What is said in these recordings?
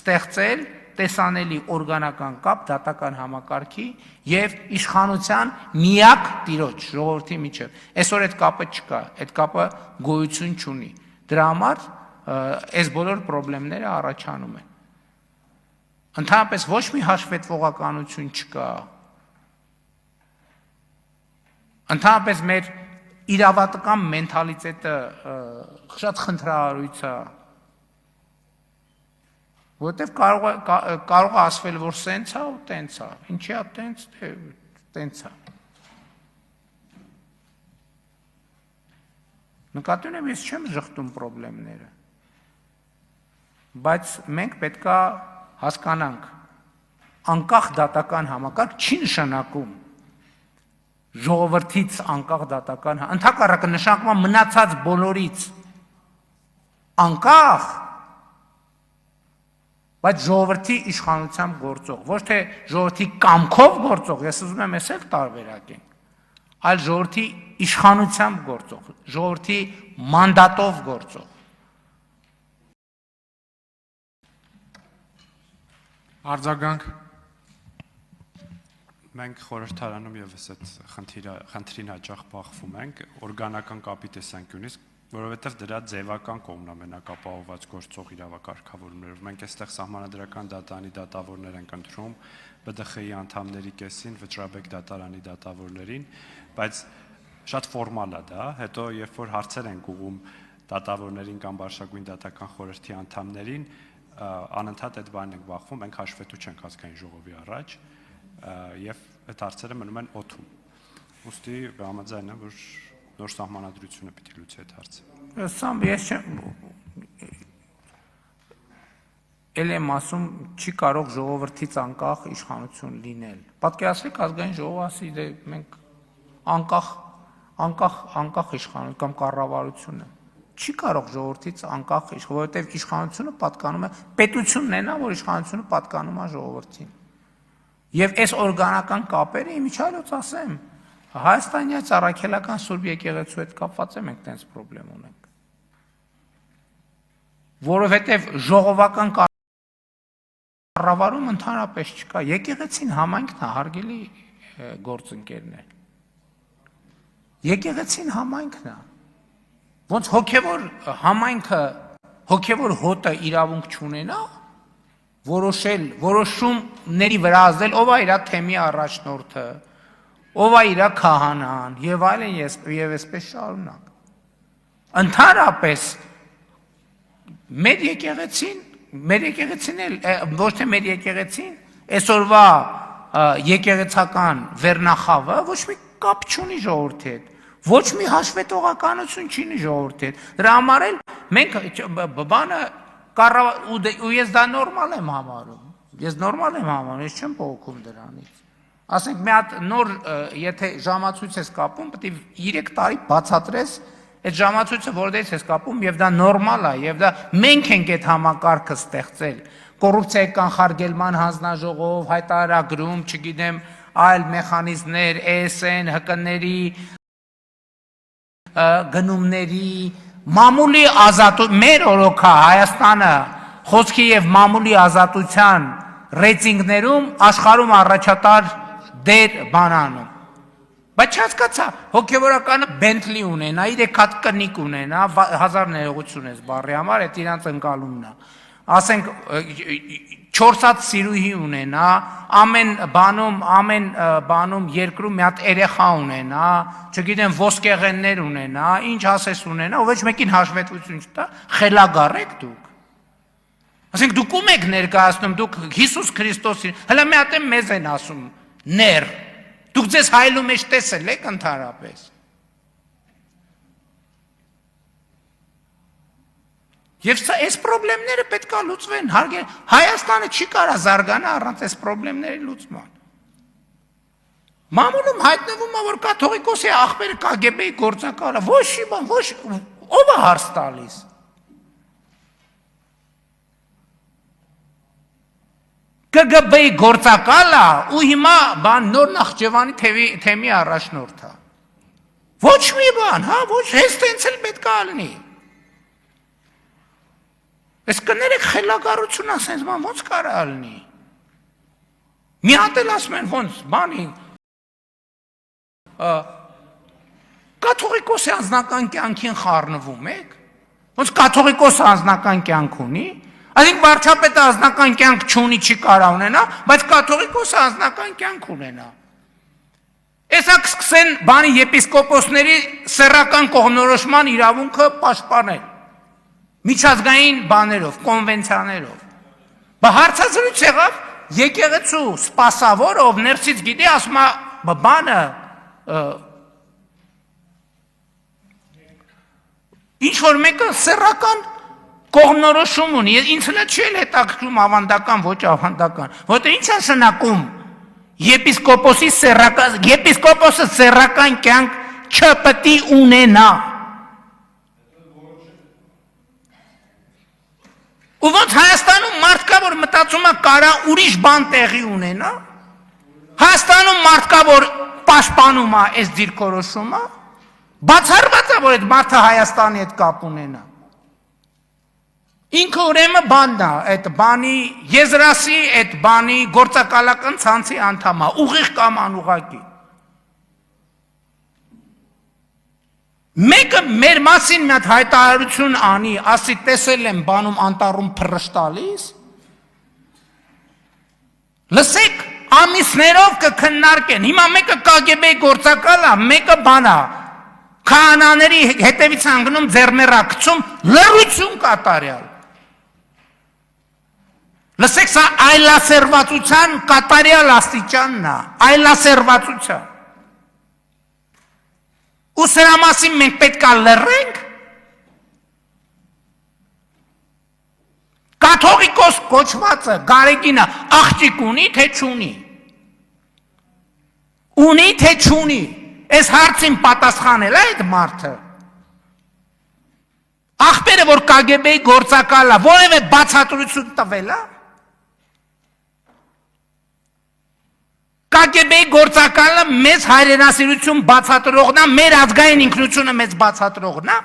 ստեղծել տեսանելի օրգանական կապ դատական համակարգի եւ իշխանության միակ տիրոջ ժողովրդի միջեւ։ Այսօր այդ կապը չկա, այդ կապը գոյություն չունի։ Դրա համար այս բոլոր խնդիրները առաջանում են։ Ընդհանրապես ոչ մի հաշվետվողականություն չկա։ Ընդհանրապես մեր իրավատական մենթալիտետը շատ խնդրահարույց է, որտեվ կարող է ասվել, որ սենց է ու տենց է, ինչի է տենց է։ Նկատի ունեմ, ես չեմ ժխտում խնդիրները, բայց մենք պետք է հասկանանք, անկախ դատական համակարգ չի նշանակում ժողովրդից անկախ դատական, ընդհակառակը նշանակում է մնացած բոլորից անկախ, բայց ժողովրդի իշխանությամբ գործող, ոչ թե ժողովրդի կամքով գործող, ես ուզում եմ ես էլ տարբերակենք, այլ ժողովրդի իշխանությամբ գործող, ժողովրդի մանդատով գործող։ Արձագանք։ Մենք խորհրդարանում եւս այդ խնդրին հաճախ բախվում ենք օրգանական կապի տեսանկյունից, որովհետև դրա ձևական կողմն ամենակապահովված գործող իրավակարգավորումներով։ Մենք այստեղ սահմանադրական դատարանի դատավորներ ենք ընտրում, ԲԴԽ-ի անդամների կեսին, Վճռաբեկ դատարանի դատավորներին, բայց շատ ֆորմալ է դա, հետո երբ որ հարցեր ենք ուղղում դատավորներին կամ Բարշակույն դատական խորհրդի անդամներին, անընդհատ այդ բանն ենք բախվում, մենք հաշվետու չենք ազգային ժողովի առաջ եւ այդ հարցերը մնում են օդում։ Ուստի համաձայն եմ, որ նոր սահմանադրությունը պիտի լուծի այդ հարցը։ Սամ ես էլ եմ ասում, չի կարող ժողովրդից անկախ իշխանություն լինել։ Պատկերացրեք ազգային ժողովը ասի, դե մենք անկախ իշխանություն կամ կառավարությունը չի կարող ժողովրդից անկախ իշխանություն, որովհետև իշխանությունը պատկանում է պետությունն է նա, որ իշխանությունը պատկանում է ժողովրդին։ Եվ այս օրգանական կապերը իմիջիայլոց ասեմ, Հայաստանի առաքելական Սուրբ եկեղեցու հետ կապված է մենք տենց խնդրեմ ունենք։ Որովհետև ժողովական կառավարում ընդհանրապես չկա, եկեղեցին համայնքն է, հարգելի գործընկերներ։ Եկեղեցին համայնքն է։ Ոնց հոգևոր համայնքը, հոգևոր հոտը իրավունք չունենա, որոշումների վրա ազդել, ով է իր թեմի առաջնորդը, ով է իր քահանան, եւ այլն եւ այսպես շարունակ։ Ընդհանրապես մեր եկեղեցին էլ ոչ թե մեր եկեղեցին, այսօրվա եկեղեցական վերնախավը ոչ մի կապ չունի ժողովրդի հետ, ոչ մի հաշվետվողականություն չունի ժողովրդի հետ։ Դրա համար էլ մենք բանը ու ես դա նորմալ եմ համարում։ Ես նորմալ եմ համարում, ես չեմ փոխում դրանից։ Ասենք մի հատ նոր, եթե ժամացույց ես կապում, պետք է 3 տարի բացատրես այդ ժամացույցը որտեղից ես կապում, եւ դա նորմալ է, եւ դա մենք ենք այդ համակարգը ստեղծել։ Կոռուպցիայի կանխարգելման հանձնաժողով, հայտարարագրում, չգիտեմ, այլ մեխանիզմներ, ESN, ՀԿ-ների գնումների, մամուլի ազատություն, մեր օրոքա Հայաստանը խոսքի եւ մամուլի ազատության ռեյտինգներում աշխարհում առաջատար դեր բանանում։ Բայց չհասկացա, հոգևորականը Bentley ունենա, 3 հատ կնիկ ունենա, 1000 ներողություն ես բառի համար, այդ իրանց ընկալումն է։ Ասենք 4 հատ սիրուհի ունենա, ամեն բանում երկրում մի հատ երեխա ունենա, չգիտեմ ոսկեղեններ ունենա, ինչ ասես ունենա, ու ոչ մեկին հաշվետվություն չտա, խելագար եք դուք։ Ասենք դուք ում եք ներկայացնում, դուք Հիսուս Քրիստոսին, հələ մի հատ մեզ են ասում, ներ։ Դուք ձեզ հայելու մեջ տեսել եք ընդհանրապես։ Եվ սա այս խնդիրները պետք է լուծվեն, Հայաստանը չի կարող զարգանալ առանց այս խնդիրների լուծման։ Մամուլում հայտնվում է, որ կաթողիկոսի աղբերը KGB-ի գործակալը, ոչ մի բան, ով է հարց տալիս։ KGB-ի գործակալը ու հիմա նոր Նախճեվանի թեմի առաջնորդ է։ Ոչ մի բան, հա, ոչ հենց տենց էլ պետք է լինի։ Այս կներեք խելագարություն ասենց ման ոնց կարա լինի։ Մի հատ էլ ասում են ոնց բանի կաթողիկոսի անձնական կյանքին խառնվում եք։ Ոնց կաթողիկոսը անձնական կյանք ունի, այսինքն վարչապետը անձնական կյանք չունի, չի կարա ունենա, բայց կաթողիկոսը անձնական կյանք ունենա։ Էսա կսկսեն բանի եպիսկոպոսների սեռական կողմնորոշման իրավունքը պաշտպանել։ Միջազգային բաներով, կոնվենցիաներով։ Բա հարցազրույց եղավ եկեղեցու սպասավորը, ով ներսից գիտի, ասում է բանը ինչ որ մեկը սեռական կողմնորոշում ունի, ինձ հենց չի էլ հետաքրքրում ավանդական, ոչ ավանդական, որտեղ ինչ է շնակում եպիսկոպոսը սեռական կյանք չպետք է ունենա։ Ու ոնց Հայաստանում մարդ կա, որ մտածում է կարա ուրիշ բան տեղի ունենա, Հայաստանում մարդ կա, որ պաշտպանում է այս դիրքորոշումը, բացառված է, որ այդ մարդը Հայաստանի հետ կապ ունենա։ Ինքը ուրեմն բանն է, այդ բանի եզրասի, այդ բանի գործակալական ցանցի անդամ է, ուղիղ կամ անուղղակի։ Մեկը մեր մասին մի հատ հայտարարություն անի, ասի տեսել եմ բանում անտառում փռշտալիս։ Լսեք, ամիսներով կքննարկեն։ Հիմա մեկը KGB-ի գործակալ է, մեկը բան է։ Քահանաների հետևից հանգնում ձեռներակցում լռություն կատարյալ։ Լսեք, սա այլասերվածության կատարյալ աստիճանն է, այլասերվածության։ Ու սրա մասին մենք պետք է լռենք։ Կաթողիկոս կոչվածը Գարեգինը աղջիկ ունի, թե չունի։ Ունի, թե չունի։ Այս հարցին պատասխանել է այդ մարդը։ Ախպերը, որ KGB-ի գործակալ է, որևէ բացատրություն տվել է։ KGB-ի գործակալը մեծ հայրենասիրություն բացատրողն է, մեր ազգային ինքնությունը մեծ բացատրողն է։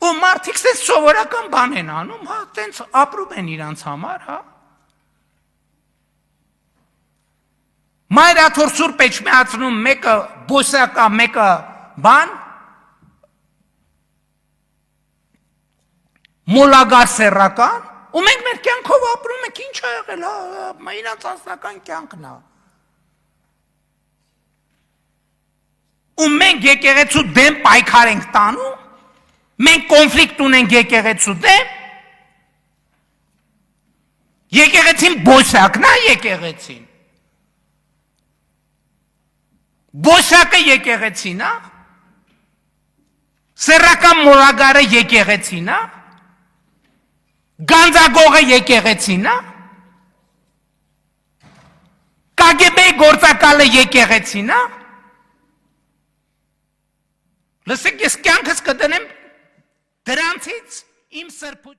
Ու մարդիկ ստենց սովորական բան են անում, հա, տենց ապրում են իրանց համար, հա։ Մայրաթոր Սուրբ Էջմիածնում մեկը բոսյակա, մեկը բան, մոլագար սեռական, ու մենք մեր կյանքով ապրում ենք, ինչ ա եղել, հա, իրանց անձնական կյանքն է։ Ու մենք եկեղեցու դեմ պայքար ենք տանում, մենք կոնֆլիկտ ունենք եկեղեցու դեմ, եկեղեցին բոսյակն է եկեղեցին, բոսյակը եկեղեցին է, սեռական մոլագարը եկեղեցին է, գանձագողը եկեղեցին է, KGB-ի գործակալը եկեղեցին է, լսեք, ես կյանքս կդնեմ դրանցից իմ սրբություն